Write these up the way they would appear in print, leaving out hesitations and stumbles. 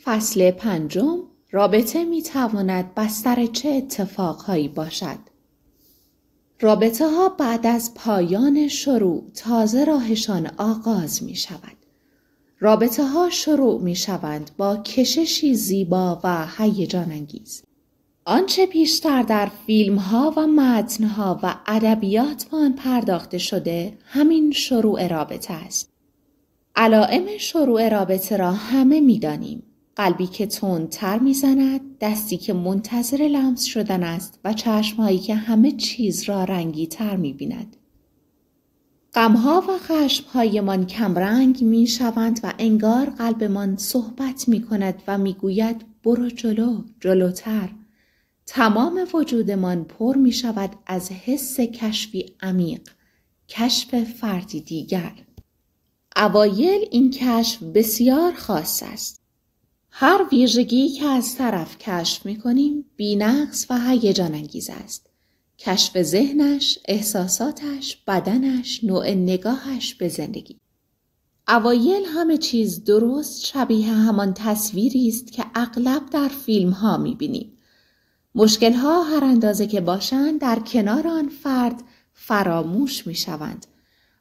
فصل 5. رابطه میتواند بستر چه اتفاقهایی باشد؟ رابطه ها بعد از پایان شروع تازه راهشان آغاز می شود. رابطه ها شروع می شوند با کششی زیبا و هیجان انگیز. آنچه بیشتر در فیلم ها و متن ها و ادبیات به آن پرداخته شده همین شروع رابطه است. علائم شروع رابطه را همه می دانیم. قلبی که تندتر میزند، دستی که منتظر لمس شدن است و چشمهایی که همه چیز را رنگی تر می‌بیند. غم‌ها و خشم‌هایمان کمرنگ می‌شوند و انگار قلبمان صحبت می‌کند و می‌گوید برو جلو، جلوتر. تمام وجودمان پر می‌شود از حس کشفی عمیق، کشف فردی دیگر. اوایل این کشف بسیار خاص است. هر ویژگی که از طرف کشف می‌کنیم بی‌نقص و هیجان انگیز است. کشف ذهنش، احساساتش، بدنش، نوع نگاهش به زندگی. اوایل همه چیز درست شبیه همان تصویری است که اغلب در فیلم‌ها می‌بینیم. مشکل‌ها هر اندازه که باشند در کنار آن فرد فراموش می‌شوند.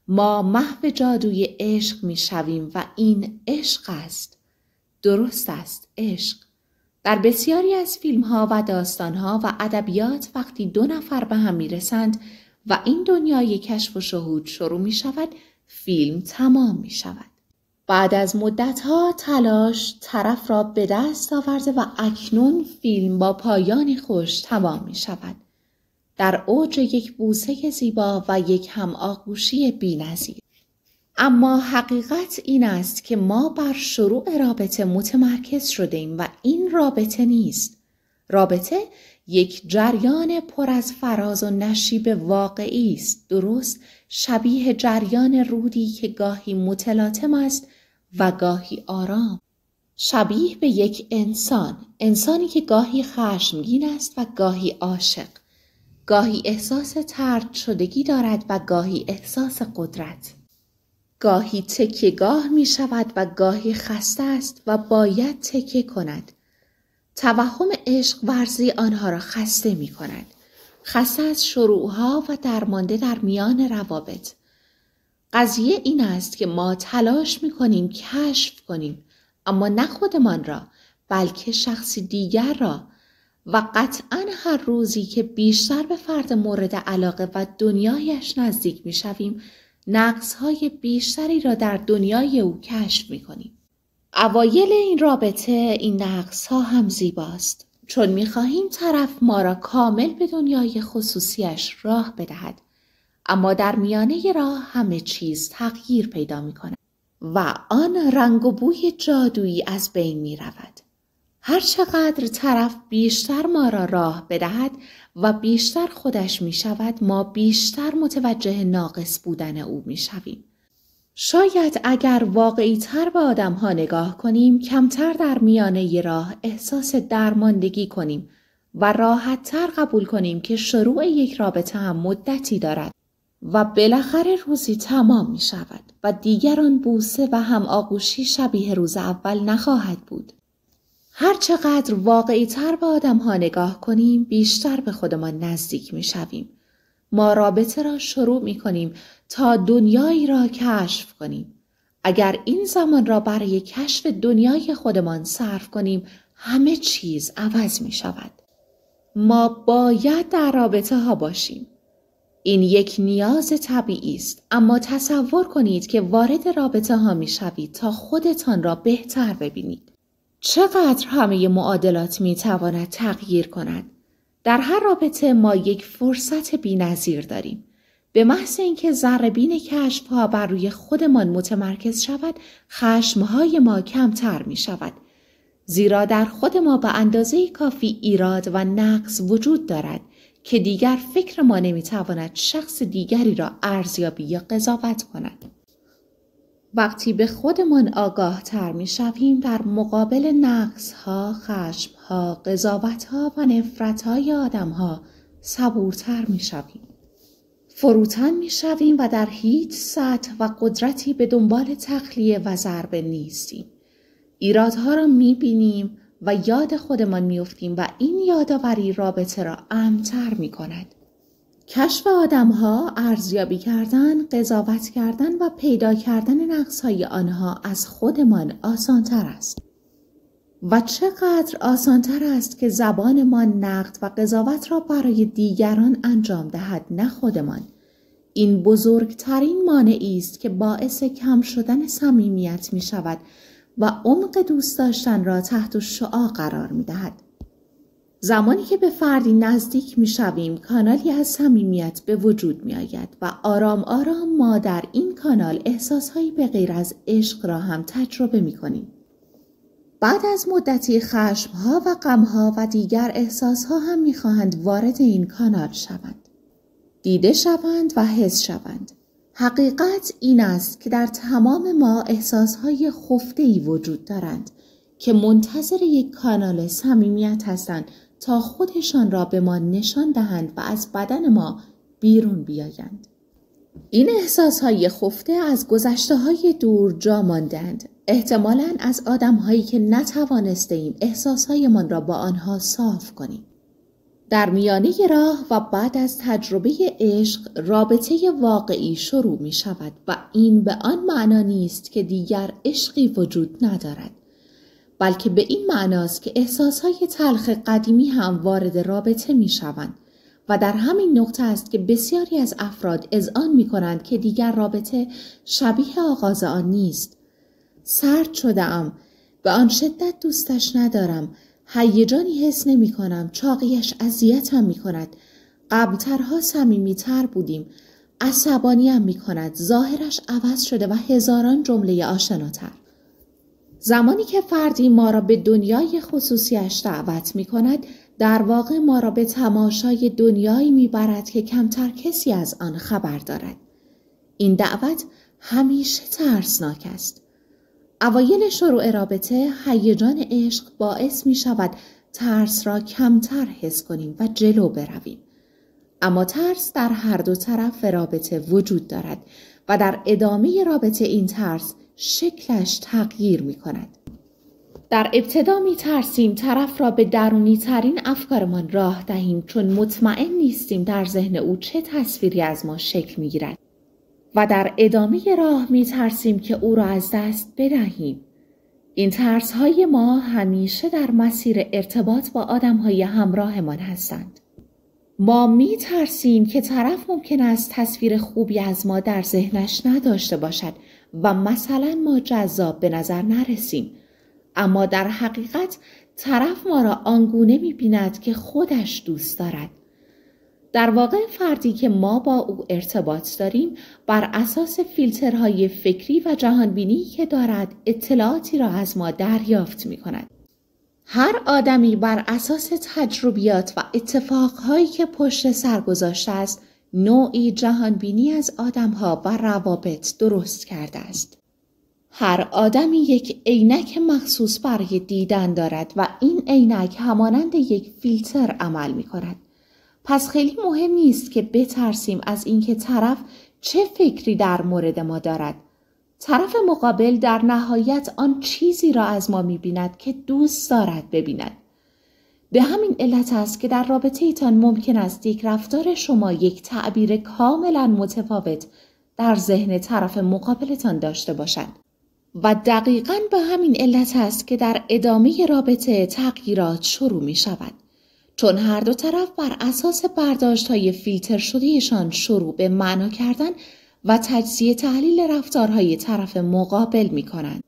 ما محو جادوی عشق می‌شویم و این عشق است. درست است عشق. در بسیاری از فیلم‌ها و داستان‌ها و ادبیات وقتی دو نفر به هم می‌رسند و این دنیای کشف و شهود شروع می‌شود، فیلم تمام می‌شود. بعد از مدت‌ها تلاش طرف را به دست آورده و اکنون فیلم با پایانی خوش تمام می‌شود. در اوج یک بوسه زیبا و یک هم‌آغوشی بی‌نظیر. اما حقیقت این است که ما بر شروع رابطه متمرکز شده ایم و این رابطه نیست. رابطه یک جریان پر از فراز و نشیب واقعی است، درست شبیه جریان رودی که گاهی متلاطم است و گاهی آرام. شبیه به یک انسانی که گاهی خشمگین است و گاهی عاشق. گاهی احساس طرد شدگی دارد و گاهی احساس قدرت. گاهی تکیه‌گاه می شود و گاهی خسته است و باید تکیه کند. توهم عشق ورزی آنها را خسته می کند. خسته از شروعها و درمانده در میان روابط. قضیه این است که ما تلاش می کنیم کشف کنیم، اما نه خودمان را بلکه شخصی دیگر را، و قطعاً هر روزی که بیشتر به فرد مورد علاقه و دنیایش نزدیک می شویم نقص‌های بیشتری را در دنیای او کشف می‌کنیم. اوایل این رابطه این نقص‌ها هم زیباست، چون می‌خواهیم طرف ما را کامل به دنیای خصوصیش راه بدهد، اما در میانه راه همه چیز تغییر پیدا می‌کند و آن رنگ و بوی جادویی از بین می‌رود. هر چقدر طرف بیشتر ما را راه بدهد و بیشتر خودش می شود، ما بیشتر متوجه ناقص بودن او می شویم. شاید اگر واقعی تر به آدم ها نگاه کنیم، کمتر در میانه راه احساس درماندگی کنیم و راحت تر قبول کنیم که شروع یک رابطه هم مدتی دارد و بالاخره روزی تمام می شود و دیگر آن بوسه و هم آغوشی شبیه روز اول نخواهد بود. هر چقدر واقعی تر به آدم ها نگاه کنیم بیشتر به خودمان نزدیک می شویم. ما رابطه را شروع می کنیم تا دنیایی را کشف کنیم. اگر این زمان را برای کشف دنیای خودمان صرف کنیم همه چیز عوض می شود. ما باید در رابطه ها باشیم. این یک نیاز طبیعی است، اما تصور کنید که وارد رابطه ها می شوید تا خودتان را بهتر ببینید. چقدر همه معادلات می تواند تغییر کند. در هر رابطه ما یک فرصت بی‌نظیر داریم. به محض اینکه ذره‌بین کشف‌ها بر روی خودمان متمرکز شود، خشم‌های ما کمتر می شود. زیرا در خود ما به اندازه کافی ایراد و نقص وجود دارد که دیگر فکر ما نمی تواند شخص دیگری را ارزیابی یا قضاوت کند. وقتی به خودمان آگاه تر می شویم در مقابل نقص‌ها، خشم‌ها، قضاوت‌ها و نفرت‌های آدم‌ها صبورتر می شویم. فروتن می شویم و در هیچ سطح و قدرتی به دنبال تخلیه و ضربه نیستیم. ایرادها را می‌بینیم و یاد خودمان می‌افتیم و این یادآوری رابطه را امن‌تر می‌کند. کشف آدم‌ها، ارزیابی کردن، قضاوت کردن و پیدا کردن نقص‌های آنها از خودمان آسان‌تر است. و چقدر آسان‌تر است که زبانمان نقد و قضاوت را برای دیگران انجام دهد، نه خودمان. این بزرگترین مانعی است که باعث کم شدن صمیمیت می شود و عمق دوست داشتن را تحت شعاع قرار می دهد. زمانی که به فردی نزدیک می شویم، کانالی از صمیمیت به وجود می آید و آرام آرام ما در این کانال احساسهایی به غیر از عشق را هم تجربه می کنیم. بعد از مدتی خشمها و غمها و دیگر احساسها هم می خواهند وارد این کانال شوند. دیده شوند و حس شوند. حقیقت این است که در تمام ما احساسهای خفته‌ای وجود دارند که منتظر یک کانال صمیمیت هستند تا خودشان را به ما نشان دهند و از بدن ما بیرون بیایند. این احساسهای خفته از گذشته‌های دور جا ماندند. احتمالاً از آدم‌هایی که نتوانستیم احساسهایمان را با آنها صاف کنیم. در میانه راه و بعد از تجربه عشق، رابطه واقعی شروع می شود و این به آن معنا نیست که دیگر عشقی وجود ندارد، بلکه به این معناست که احساسهای تلخ قدیمی هم وارد رابطه می شوند و در همین نقطه است که بسیاری از افراد اذعان می کنند که دیگر رابطه شبیه آغاز آن نیست. سرد شده‌ام، به آن شدت دوستش ندارم، هیجانی حس نمی کنم، چاقیش اذیتم می کند، قبلترها صمیمی‌تر بودیم، عصبانیم می کند، ظاهرش عوض شده و هزاران جمله آشناتر. زمانی که فردی ما را به دنیای خصوصیش دعوت می کند، در واقع ما را به تماشای دنیایی می برد که کمتر کسی از آن خبر دارد. این دعوت همیشه ترسناک است. اوایل شروع رابطه، هیجان عشق باعث می شود ترس را کمتر حس کنیم و جلو برویم. اما ترس در هر دو طرف رابطه وجود دارد و در ادامه رابطه این ترس شکلش تغییر می کند. در ابتدا می ترسیم طرف را به درونی ترین افکارمان راه دهیم، چون مطمئن نیستیم در ذهن او چه تصویری از ما شکل می گیرد. و در ادامه راه می ترسیم که او را از دست بدهیم. این ترس‌های ما همیشه در مسیر ارتباط با آدم‌های همراهمان هستند. ما می ترسیم که طرف ممکن است تصویر خوبی از ما در ذهنش نداشته باشد و مثلا ما جذاب به نظر نرسیم. اما در حقیقت طرف ما را آنگونه می بیند که خودش دوست دارد. در واقع فردی که ما با او ارتباط داریم بر اساس فیلترهای فکری و جهانبینی که دارد اطلاعاتی را از ما دریافت می کند. هر آدمی بر اساس تجربیات و اتفاقهایی که پشت سر گذاشته است نوعی جهانبینی از آدمها و روابط درست کرده است. هر آدمی یک عینک مخصوص برای دیدن دارد و این عینک همانند یک فیلتر عمل می کند. پس خیلی مهم نیست که بترسیم از اینکه طرف چه فکری در مورد ما دارد. طرف مقابل در نهایت آن چیزی را از ما می‌بیند که دوست دارد ببیند. به همین علت است که در رابطه ایتان ممکن است یک رفتار شما یک تعبیر کاملا متفاوت در ذهن طرف مقابلتان داشته باشد. و دقیقاً به همین علت است که در ادامه رابطه تغییرات شروع می شود. چون هر دو طرف بر اساس برداشت‌های فیلتر شدهشان شروع به معنا کردن و تجزیه تحلیل رفتارهای طرف مقابل می کنند.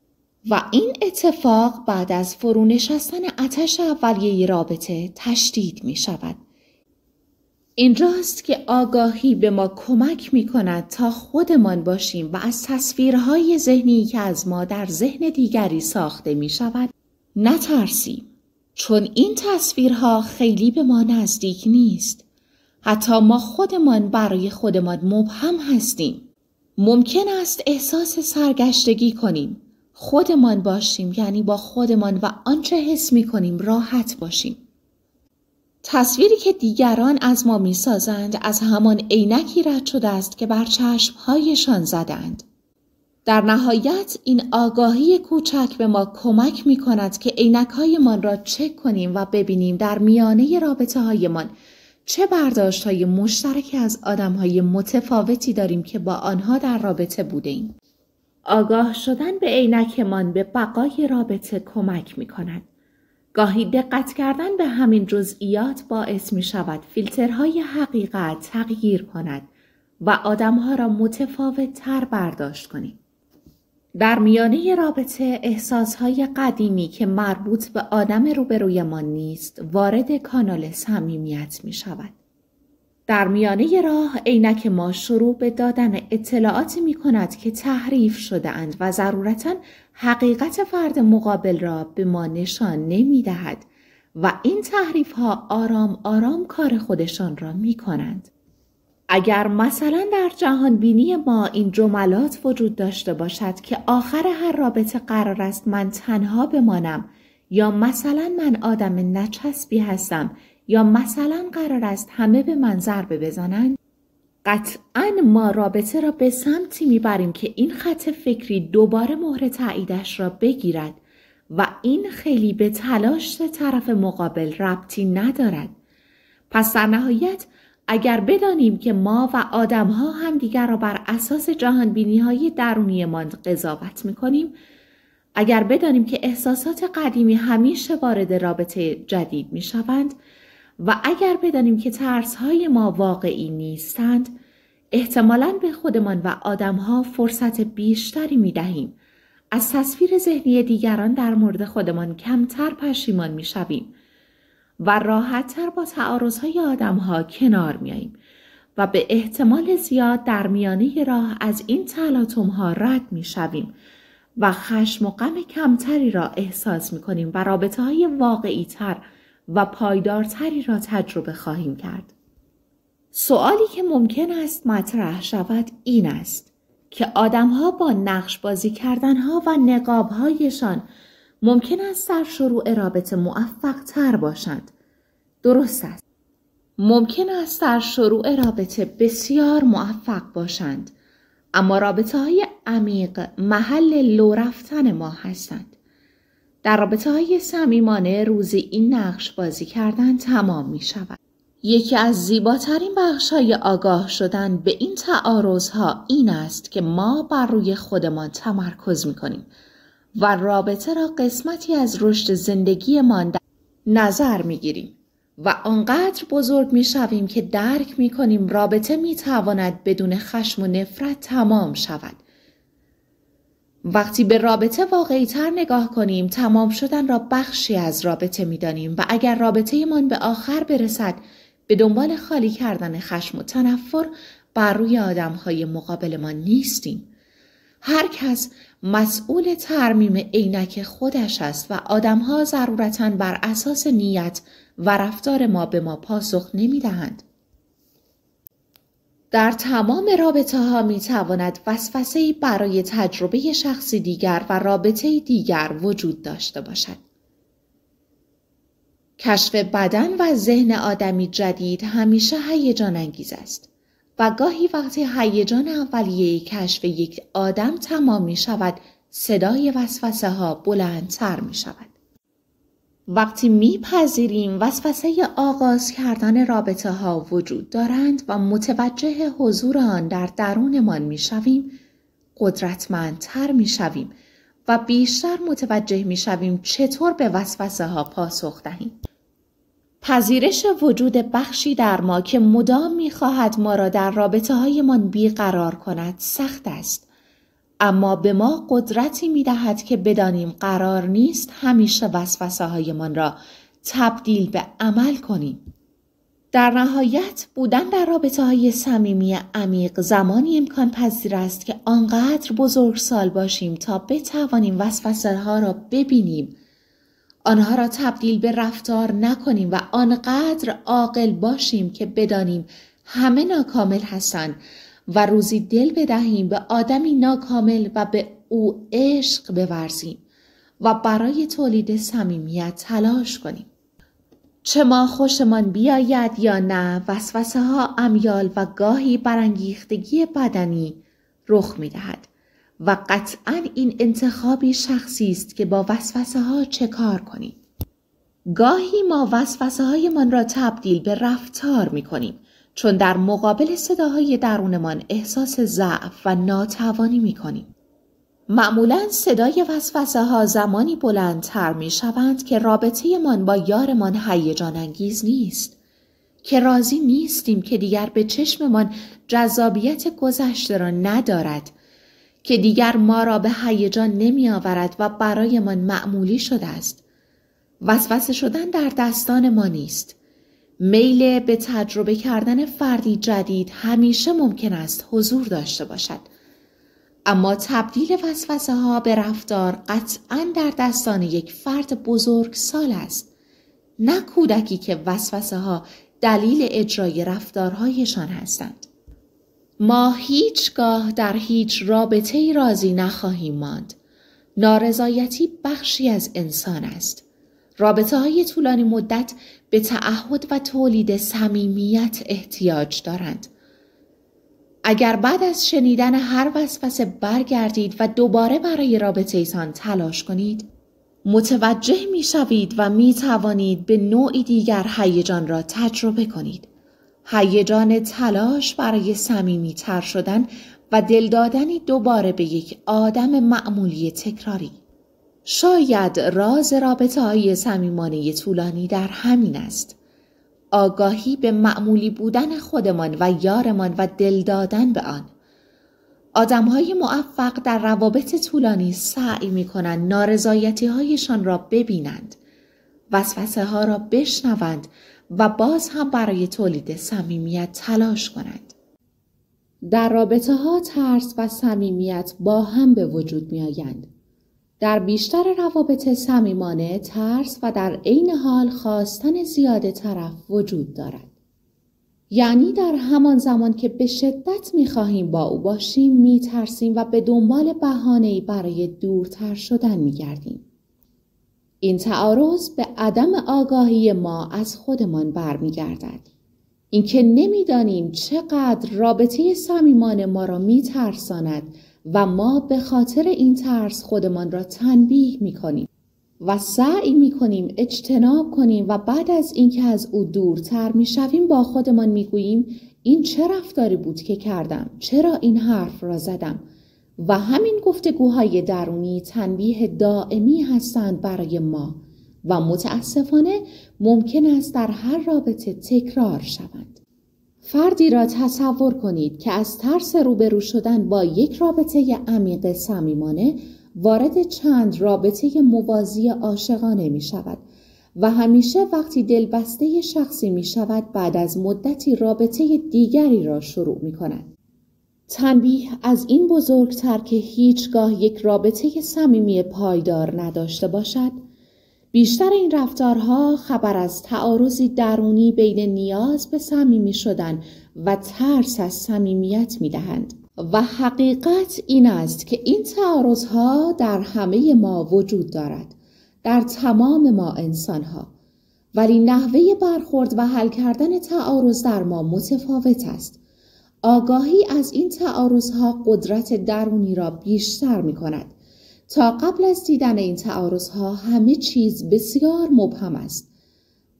و این اتفاق بعد از فرو نشستن آتش اولیه رابطه تشدید می شود. اینجاست که آگاهی به ما کمک می کند تا خودمان باشیم و از تصویرهای ذهنی که از ما در ذهن دیگری ساخته می شود نترسیم. چون این تصویرها خیلی به ما نزدیک نیست. حتی ما خودمان برای خودمان مبهم هستیم. ممکن است احساس سرگشتگی کنیم. خودمان باشیم، یعنی با خودمان و آنچه حس می کنیم راحت باشیم. تصویری که دیگران از ما می سازند از همان عینکی رد شده است که بر چشمهایشان زدند. در نهایت این آگاهی کوچک به ما کمک می کند که عینک‌هایمان را چک کنیم و ببینیم در میانه رابطه‌هایمان چه برداشت‌های مشترکی از آدم‌های متفاوتی داریم که با آنها در رابطه بودیم. آگاه شدن به عینکمان به بقای رابطه کمک می کند. گاهی دقت کردن به همین جزئیات باعث می شود فیلترهای حقیقت تغییر کند و آدمها را متفاوت تر برداشت کنیم. در میانه رابطه احساسهای قدیمی که مربوط به آدم روبرویمان نیست وارد کانال صمیمیت می شود. در میانه راه عینک ما شروع به دادن اطلاعاتی می کند که تحریف شده اند و ضرورتاً حقیقت فرد مقابل را به ما نشان نمی دهد و این تحریف ها آرام آرام کار خودشان را می کنند. اگر مثلا در جهان بینی ما این جملات وجود داشته باشد که آخر هر رابطه قرار است من تنها بمانم، یا مثلا من آدم نچسبی هستم، یا مثلا قرار است همه به من ضربه بزنند، قطعاً ما رابطه را به سمتی میبریم که این خط فکری دوباره مهر تاییدش را بگیرد و این خیلی به تلاش طرف مقابل ربطی ندارد. پس در نهایت اگر بدانیم که ما و آدم‌ها همدیگر را بر اساس جهانبینی‌های درونیمان قضاوت می‌کنیم، اگر بدانیم که احساسات قدیمی همیشه وارد رابطه جدید می‌شوند و اگر بدانیم که ترس‌های ما واقعی نیستند، احتمالاً به خودمان و آدم‌ها فرصت بیشتری می‌دهیم. از تصویر ذهنی دیگران در مورد خودمان کمتر پشیمان می‌شویم و راحت‌تر با تعارض‌های آدم‌ها کنار میاییم و به احتمال زیاد در میانه راه از این تلاطم‌ها رد می‌شویم و خشم و غم کمتری را احساس می‌کنیم و رابطه‌های واقعی‌تر و پایدارتری را تجربه خواهیم کرد. سوالی که ممکن است مطرح شود این است که آدم‌ها با نقش بازی کردن‌ها و نقاب‌هایشان ممکن است در شروع رابطه موفق تر باشند. درست است. ممکن است در شروع رابطه بسیار موفق باشند، اما رابطه های عمیق محل لو رفتن ما هستند. در رابطه های صمیمانه روزی این نقش بازی کردن تمام می شود. یکی از زیباترین بخش های آگاه شدن به این تعارضها این است که ما بر روی خودمان تمرکز می کنیم و رابطه را قسمتی از رشد زندگیمان در نظر می گیریم و آنقدر بزرگ می شویم که درک می کنیم رابطه می تواند بدون خشم و نفرت تمام شود. وقتی به رابطه واقعی تر نگاه کنیم تمام شدن را بخشی از رابطه می دانیم و اگر رابطه من به آخر برسد به دنبال خالی کردن خشم و تنفر بر روی آدم‌های مقابلمان نیستیم. هر کس مسئول ترمیم عینک خودش است و آدم‌ها ضرورتاً بر اساس نیت و رفتار ما به ما پاسخ نمی‌دهند. در تمام رابطه‌ها می‌تواند وسوسه‌ای برای تجربه شخصی دیگر و رابطه دیگر وجود داشته باشد. کشف بدن و ذهن آدمی جدید همیشه هیجان انگیز است و گاهی وقتی هیجان اولیه کشف یک آدم تمام می شود، صدای وسوسه ها بلندتر می شود. وقتی میپذیریم وسوسه آغاز کردن رابطه ها وجود دارند و متوجه حضور آن در درونمان می شویم، قدرتمندتر می شویم و بیشتر متوجه می شویم چطور به وسوسه ها پاسخ دهیم. پذیرش وجود بخشی در ما که مدام می‌خواهد ما را در رابطه‌هایمان بیقرار کند سخت است، اما به ما قدرتی می‌دهد که بدانیم قرار نیست همیشه وسوسه‌هایمان را تبدیل به عمل کنیم. در نهایت بودن در رابطه‌های صمیمی عمیق زمانی امکان پذیر است که آنقدر بزرگسال باشیم تا بتوانیم وسوسه‌ها را ببینیم، آنها را تبدیل به رفتار نکنیم و آنقدر عاقل باشیم که بدانیم همه ناکامل هستند و روزی دل بدهیم به آدمی ناکامل و به او عشق بورزیم و برای تولید صمیمیت تلاش کنیم. چه ما خوشمان بیاید یا نه، وسوسه ها امیال و گاهی برانگیختگی بدنی رخ می دهد و قطعاً این انتخابی شخصی است که با وسوسه ها چه کار کنیم. گاهی ما وسوسه هایمان را تبدیل به رفتار می کنیم چون در مقابل صداهای درونمان احساس ضعف و ناتوانی می کنیم. معمولاً صدای وسوسه ها زمانی بلندتر می شوند که رابطه من با یارمان هیجان انگیز نیست، که راضی نیستیم که دیگر به چشممان جذابیت گذشته را ندارد، که دیگر ما را به هیجان نمی آورد و برایمان معمولی شده است. وسوسه شدن در دستان ما نیست. میل به تجربه کردن فردی جدید همیشه ممکن است حضور داشته باشد. اما تبدیل وسوسه ها به رفتار قطعاً در دستان یک فرد بزرگسال است، نه کودکی که وسوسه ها دلیل اجرای رفتارهایشان هستند. ما هیچگاه در هیچ رابطه‌ای راضی نخواهیم ماند. نارضایتی بخشی از انسان است. رابطه‌های طولانی مدت به تعهد و تولید صمیمیت احتیاج دارند. اگر بعد از شنیدن هر وسوسه برگردید و دوباره برای رابطه‌تان تلاش کنید، متوجه می‌شوید و می‌توانید به نوعی دیگر هیجان را تجربه کنید. هیجان تلاش برای صمیمی‌تر شدن و دل دادنی دوباره به یک آدم معمولی تکراری. شاید راز رابطه‌های صمیمانه طولانی در همین است. آگاهی به معمولی بودن خودمان و یارمان و دل دادن به آن. آدم‌های موفق در روابط طولانی سعی می‌کنند نارضایتی‌هایشان را ببینند، وسوسه‌ها را بشنوند و باز هم برای تولید صمیمیت تلاش کنند. در رابطه‌ها ترس و صمیمیت با هم به وجود می‌آیند. در بیشتر روابط صمیمانه ترس و در عین حال خواستن زیاده طرف وجود دارد. یعنی در همان زمان که به شدت می‌خواهیم با او باشیم می‌ترسیم و به دنبال بهانه‌ای برای دورتر شدن می‌گردیم. این تعارض به عدم آگاهی ما از خودمان برمیگردد. اینکه نمی‌دانیم چقدر رابطه صمیمانه ما را می‌ترساند و ما به خاطر این ترس خودمان را تنبیه می‌کنیم و سعی می‌کنیم اجتناب کنیم و بعد از اینکه از او دورتر می‌شویم با خودمان می‌گوییم این چه رفتاری بود که کردم؟ چرا این حرف را زدم؟ و همین گفتگوهای درونی تنبیه دائمی هستند برای ما و متاسفانه ممکن است در هر رابطه تکرار شوند. فردی را تصور کنید که از ترس روبرو شدن با یک رابطه عمیق صمیمانه وارد چند رابطه موازی عاشقانه می شود و همیشه وقتی دلبسته شخصی می شود بعد از مدتی رابطه دیگری را شروع می کند. تنبیه از این بزرگتر که هیچگاه یک رابطه صمیمی پایدار نداشته باشد. بیشتر این رفتارها خبر از تعارضی درونی بین نیاز به صمیمی شدن و ترس از صمیمیت می‌دهند و حقیقت این است که این تعارضها در همه ما وجود دارد، در تمام ما انسان‌ها، ولی نحوه برخورد و حل کردن تعارض در ما متفاوت است. آگاهی از این تعارضها قدرت درونی را بیشتر می‌کند. تا قبل از دیدن این تعارضها همه چیز بسیار مبهم است.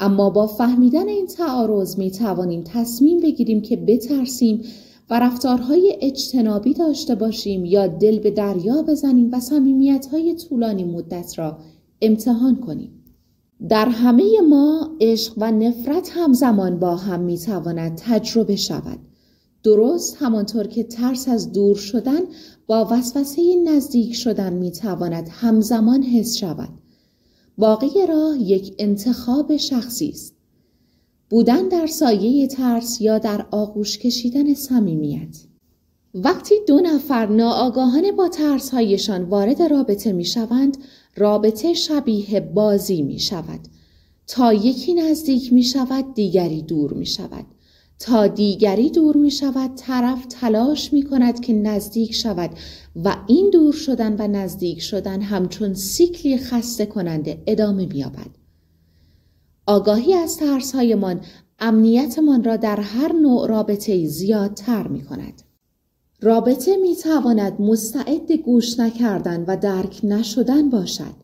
اما با فهمیدن این تعارض می توانیم تصمیم بگیریم که بترسیم و رفتارهای اجتنابی داشته باشیم یا دل به دریا بزنیم و صمیمیت‌های طولانی مدت را امتحان کنیم. در همه ما عشق و نفرت همزمان با هم می تواند تجربه شود. درست همانطور که ترس از دور شدن با وسوسه نزدیک شدن میتواند همزمان حس شود. باقی راه یک انتخاب شخصی است. بودن در سایه ترس یا در آغوش کشیدن صمیمیت. وقتی دو نفر ناآگاهانه با ترس‌هایشان وارد رابطه میشوند، رابطه شبیه بازی میشود. تا یکی نزدیک میشود، دیگری دور میشود. تا دیگری دور می شود طرف تلاش می کند که نزدیک شود و این دور شدن و نزدیک شدن همچون سیکلی خسته کننده ادامه می یابد. آگاهی از ترس‌هایمان امنیتمان را در هر نوع رابطه‌ای زیادتر می کند. رابطه می تواند مستعد گوش نکردن و درک نشدن باشد.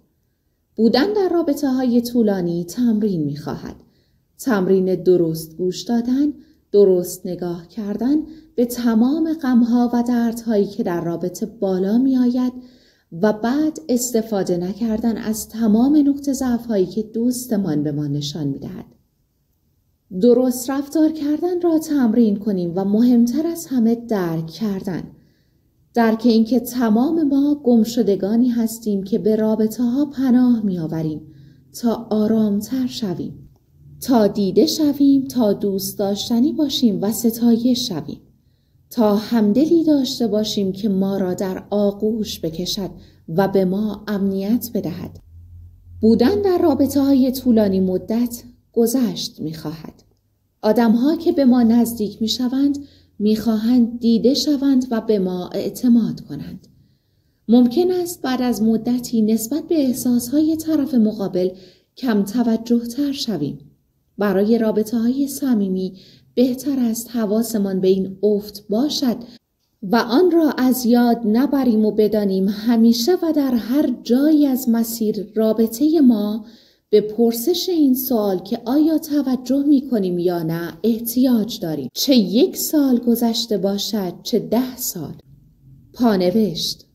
بودن در رابطه های طولانی تمرین می خواهد. تمرین درست گوش دادن، درست نگاه کردن به تمام غمها و دردهایی که در رابطه بالا می آید و بعد استفاده نکردن از تمام نقطه ضعف‌هایی که دوستمان به ما نشان می دهد. درست رفتار کردن را تمرین کنیم و مهمتر از همه درک کردن. درک اینکه تمام ما گمشدگانی هستیم که به رابطه ها پناه می آوریم تا آرامتر شویم، تا دیده شویم، تا دوست داشتنی باشیم و ستایش شویم، تا همدلی داشته باشیم که ما را در آغوش بکشد و به ما امنیت بدهد. بودن در رابطه های طولانی مدت گذشت می خواهد. آدم ها که به ما نزدیک می شوند می خواهند دیده شوند و به ما اعتماد کنند. ممکن است بعد از مدتی نسبت به احساس های طرف مقابل کم توجه تر شویم. برای رابطه های صمیمی بهتر است حواسمان به این افت باشد و آن را از یاد نبریم و بدانیم همیشه و در هر جایی از مسیر رابطه ما به پرسش این سوال که آیا توجه می کنیم یا نه احتیاج داریم. چه 1 سال گذشته باشد چه 10 سال. پانوشت: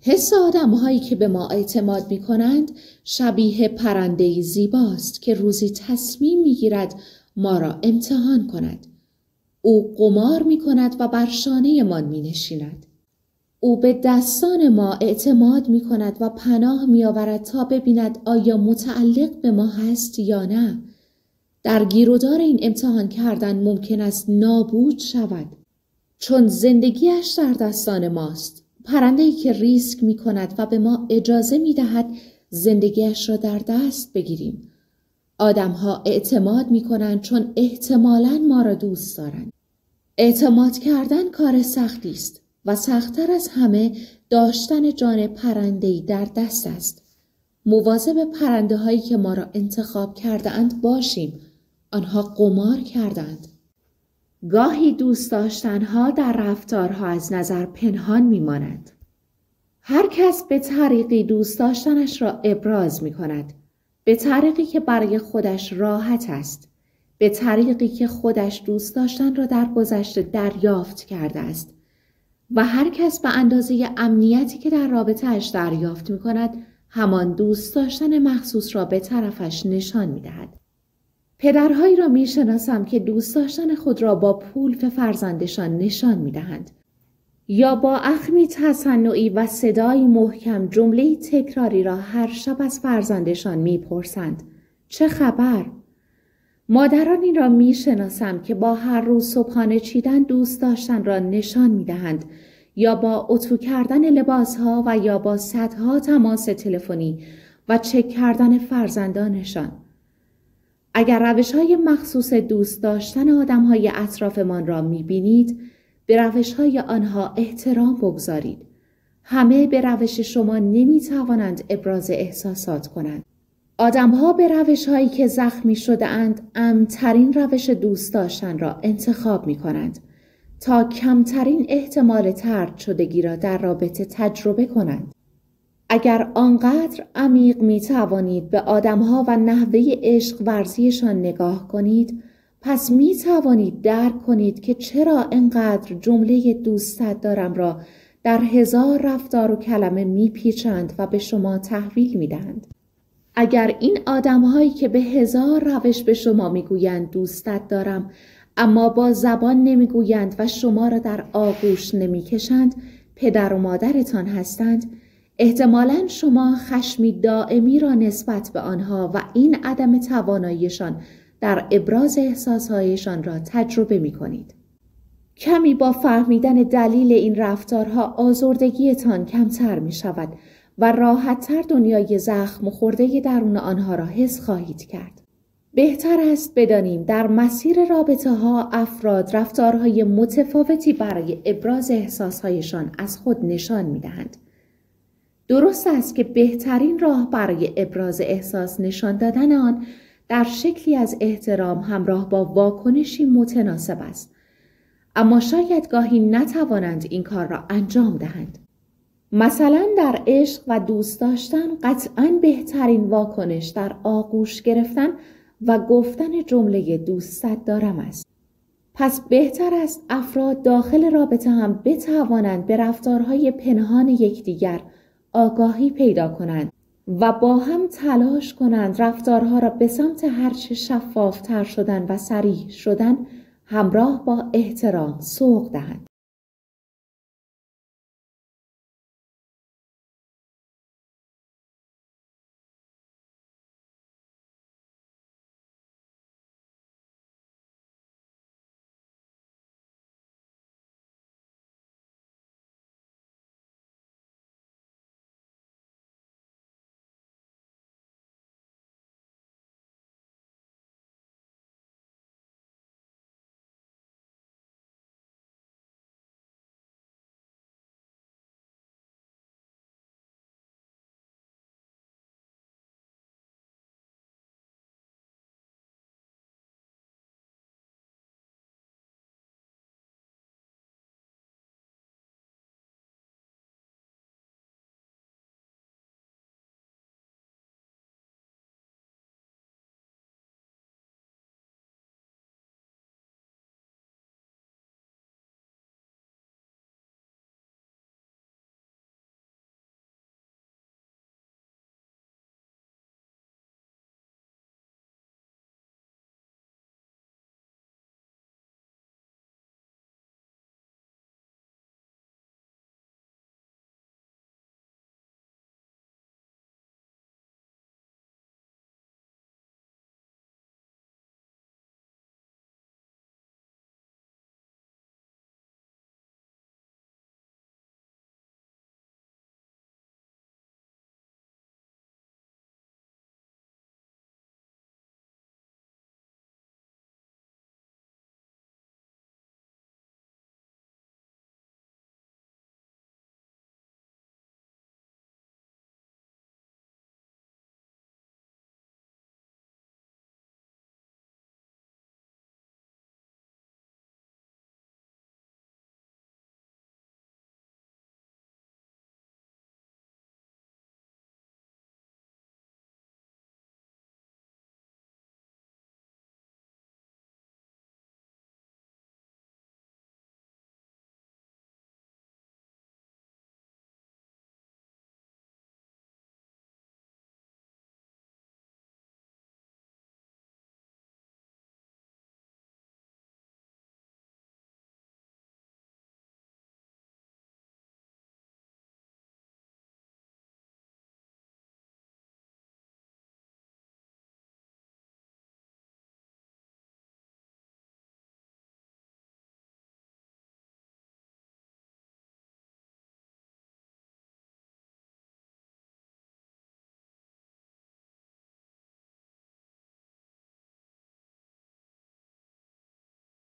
حس آدم‌هایی که به ما اعتماد می‌کنند شبیه پرنده‌ای زیباست که روزی تصمیم می‌گیرد ما را امتحان کند. او قمار می‌کند و بر شانه‌مان می‌نشیند. او به دستان ما اعتماد می‌کند و پناه می‌آورد تا ببیند آیا متعلق به ما هست یا نه. در گیرودار این امتحان کردن ممکن است نابود شود، چون زندگیش در دستان ماست. پرنده‌ای که ریسک می‌کند و به ما اجازه می‌دهد زندگیش را در دست بگیریم. آدم‌ها اعتماد می‌کنند چون احتمالاً ما را دوست دارند. اعتماد کردن کار سختی است و سخت‌تر از همه داشتن جان پرنده‌ای در دست است. مواظب پرنده‌هایی که ما را انتخاب کرده‌اند باشیم. آنها قمار کردند. گاهی دوست داشتنها در رفتارها از نظر پنهان می‌ماند. هر کس به طریقی دوست داشتنش را ابراز می‌کند، به طریقی که برای خودش راحت است، به طریقی که خودش دوست داشتن را در گذشته دریافت کرده است و هر کس به اندازه امنیتی که در رابطه‌اش دریافت می‌کند همان دوست داشتن مخصوص را به طرفش نشان می‌دهد. پدرهایی را می‌شناسم که دوست داشتن خود را با پول به فرزندشان نشان می‌دهند یا با اخمی تصنعی و صدایی محکم جمله‌ای تکراری را هر شب از فرزندشان می‌پرسند: چه خبر؟ مادرانی را می‌شناسم که با هر روز صبحانه چیدن دوست داشتن را نشان می‌دهند یا با اتو کردن لباس‌ها و یا با صدها تماس تلفنی و چک کردن فرزندانشان. اگر روش‌های مخصوص دوست داشتن آدم‌های اطرافمان را می‌بینید، به روش‌های آنها احترام بگذارید. همه به روش شما نمی‌توانند ابراز احساسات کنند. آدم‌ها به روش‌هایی که زخمی شده‌اند، امن‌ترین روش دوست داشتن را انتخاب می‌کنند تا کمترین احتمال طرد شدگی را در رابطه تجربه کنند. اگر آنقدر عمیق می‌توانید به آدم‌ها و نحوه عشق ورزیشان نگاه کنید، پس می‌توانید درک کنید که چرا اینقدر جمله دوستت دارم را در 1000 رفتار و کلمه می‌پیچند و به شما تحویل می‌دهند. اگر این آدم‌هایی که به 1000 روش به شما می‌گویند دوستت دارم، اما با زبان نمی‌گویند و شما را در آغوش نمی‌کشند، پدر و مادرتان هستند، احتمالاً شما خشمی دائمی را نسبت به آنها و این عدم تواناییشان در ابراز احساسهایشان را تجربه می کنید. کمی با فهمیدن دلیل این رفتارها آزردگیتان کمتر می شود و راحت‌تر دنیای زخم خورده درون آنها را حس خواهید کرد. بهتر است بدانیم در مسیر رابطه ها افراد رفتارهای متفاوتی برای ابراز احساسهایشان از خود نشان می دهند. درست است که بهترین راه برای ابراز احساس نشان دادن آن در شکلی از احترام همراه با واکنشی متناسب است. اما شاید گاهی نتوانند این کار را انجام دهند. مثلا در عشق و دوست داشتن قطعاً بهترین واکنش در آغوش گرفتن و گفتن جمله دوستت دارم است. پس بهتر است افراد داخل رابطه هم بتوانند به رفتارهای پنهان یکدیگر آگاهی پیدا کنند و با هم تلاش کنند رفتارها را به سمت هرچه شفافتر شدن و صریح شدن همراه با احترام سوق دهند.